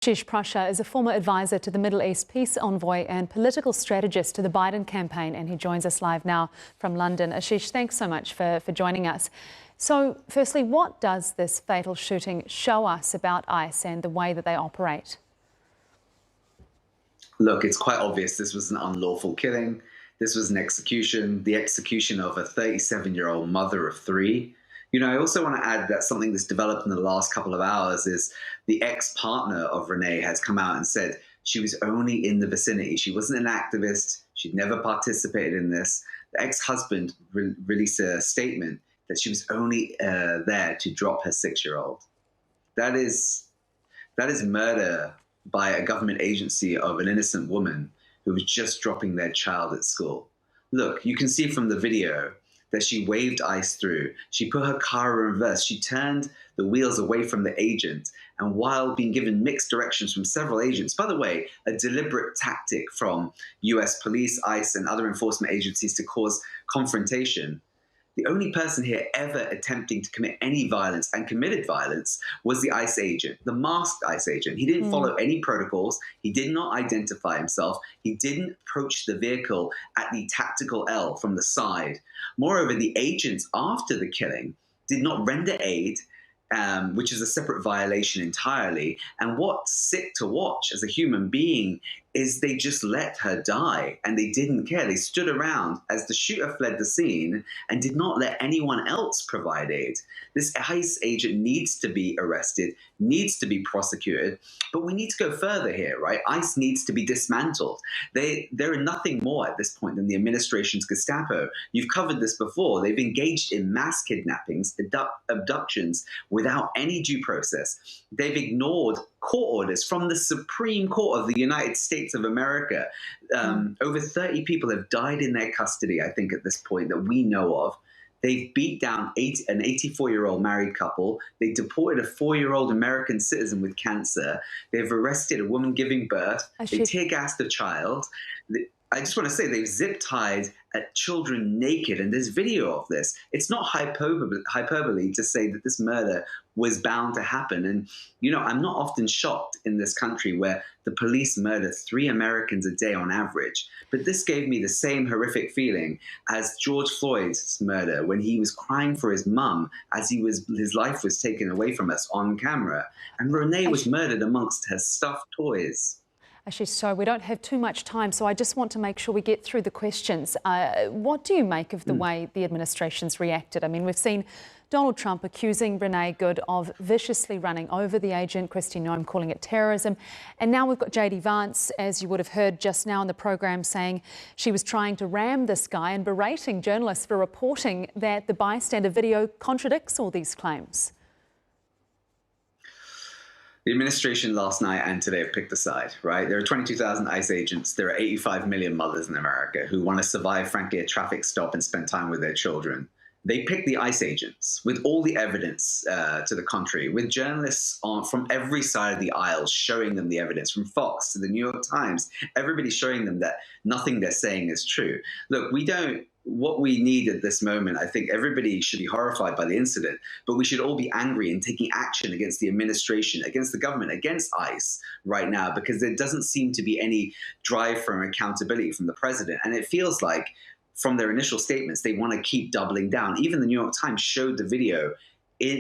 Ashish Prashar is a former advisor to the Middle East peace envoy and political strategist to the Biden campaign, and he joins us live now from London. Ashish, thanks so much for joining us. So, firstly, what does this fatal shooting show us about ICE and the way that they operate? Look, it's quite obvious this was an unlawful killing. This was an execution, the execution of a 37-year-old mother of three. I also want to add that something that's developed in the last couple of hours is the ex-partner of Renee has come out and said she was only in the vicinity. She wasn't an activist. She'd never participated in this. The ex-husband released a statement that she was only there to drop her 6-year-old. That is murder by a government agency of an innocent woman who was just dropping their child at school. Look, you can see from the video that she waved ICE through. She put her car in reverse. She turned the wheels away from the agent. And while being given mixed directions from several agents, by the way, a deliberate tactic from US police, ICE, and other enforcement agencies to cause confrontation, the only person here ever attempting to commit any violence and committed violence was the ICE agent, the masked ICE agent. He didn't follow any protocols. He did not identify himself. He didn't approach the vehicle at the tactical L from the side. Moreover, the agents after the killing did not render aid, which is a separate violation entirely. And what's sick to watch as a human being is they just let her die, and they didn't care. They stood around as the shooter fled the scene and did not let anyone else provide aid. This ICE agent needs to be arrested, needs to be prosecuted, but we need to go further here, right? ICE needs to be dismantled. They're nothing more at this point than the administration's Gestapo. You've covered this before. They've engaged in mass kidnappings, abductions without any due process. They've ignored court orders from the Supreme Court of the United States of America. Over 30 people have died in their custody, I think, at this point that we know of. They've beat down an 84-year-old married couple. They deported a 4-year-old American citizen with cancer. They've arrested a woman giving birth. They tear-gassed a child. I just want to say they've zip-tied children naked, and there's video of this. It's not hyperbole to say that this murder was bound to happen. And, I'm not often shocked in this country where the police murder 3 Americans a day on average. But this gave me the same horrific feeling as George Floyd's murder when he was crying for his mum as his life was taken away from us on camera. And Renee was murdered amongst her stuffed toys. Ashish, so we don't have too much time, so I just want to make sure we get through the questions. What do you make of the way the administration's reacted? I mean, we've seen Donald Trump accusing Renee Good of viciously running over the agent, Kristi Noem calling it terrorism. And now we've got JD Vance, as you would have heard just now in the program, saying she was trying to ram this guy and berating journalists for reporting that the bystander video contradicts all these claims. The administration last night and today have picked a side, right? There are 22,000 ICE agents. There are 85 million mothers in America who want to survive, frankly, a traffic stop and spend time with their children. They picked the ICE agents with all the evidence to the contrary, with journalists from every side of the aisle showing them the evidence, from Fox to the New York Times, everybody showing them that nothing they're saying is true. Look, what we need at this moment, I think everybody should be horrified by the incident, but we should all be angry and taking action against the administration, against the government, against ICE right now, because there doesn't seem to be any drive for accountability from the president. And it feels like from their initial statements, they want to keep doubling down. Even the New York Times showed the video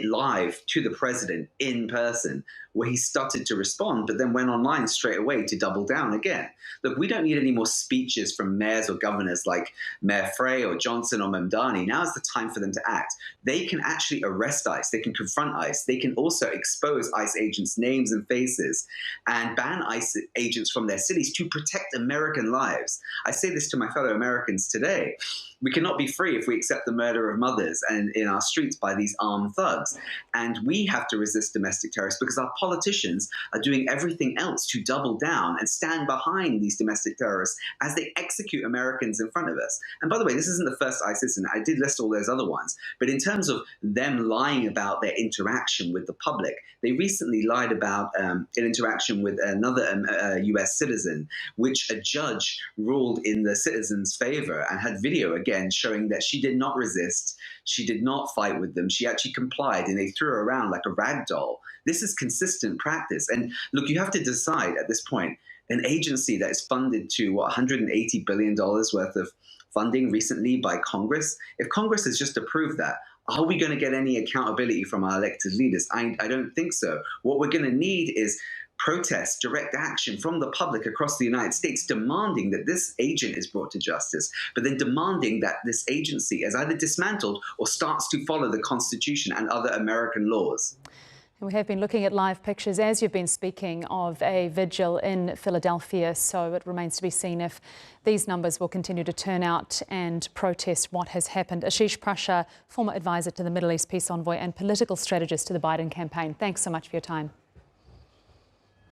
live to the president in person, where he started to respond, but then went online straight away to double down again. Look, we don't need any more speeches from mayors or governors like Mayor Frey or Johnson or Mamdani. Now is the time for them to act. They can actually arrest ICE. They can confront ICE. They can also expose ICE agents' names and faces and ban ICE agents from their cities to protect American lives. I say this to my fellow Americans today. We cannot be free if we accept the murder of mothers and in our streets by these armed thugs. And we have to resist domestic terrorists because our politicians are doing everything else to double down and stand behind these domestic terrorists as they execute Americans in front of us. And by the way, this isn't the first ICE incident. I did list all those other ones. But in terms of them lying about their interaction with the public, they recently lied about an interaction with another US citizen, which a judge ruled in the citizen's favor and had video again showing that she did not resist. She did not fight with them. She actually complied, and they threw her around like a rag doll. This is consistent practice. And look, you have to decide at this point, an agency that is funded to $180 billion worth of funding recently by Congress. If Congress has just approved that, are we going to get any accountability from our elected leaders? I don't think so. What we're going to need is protests, direct action from the public across the United States demanding that this agent is brought to justice, but then demanding that this agency is either dismantled or starts to follow the Constitution and other American laws. And we have been looking at live pictures as you've been speaking of a vigil in Philadelphia, so it remains to be seen if these numbers will continue to turn out and protest what has happened. Ashish Prashar, former advisor to the Middle East peace envoy and political strategist to the Biden campaign, thanks so much for your time.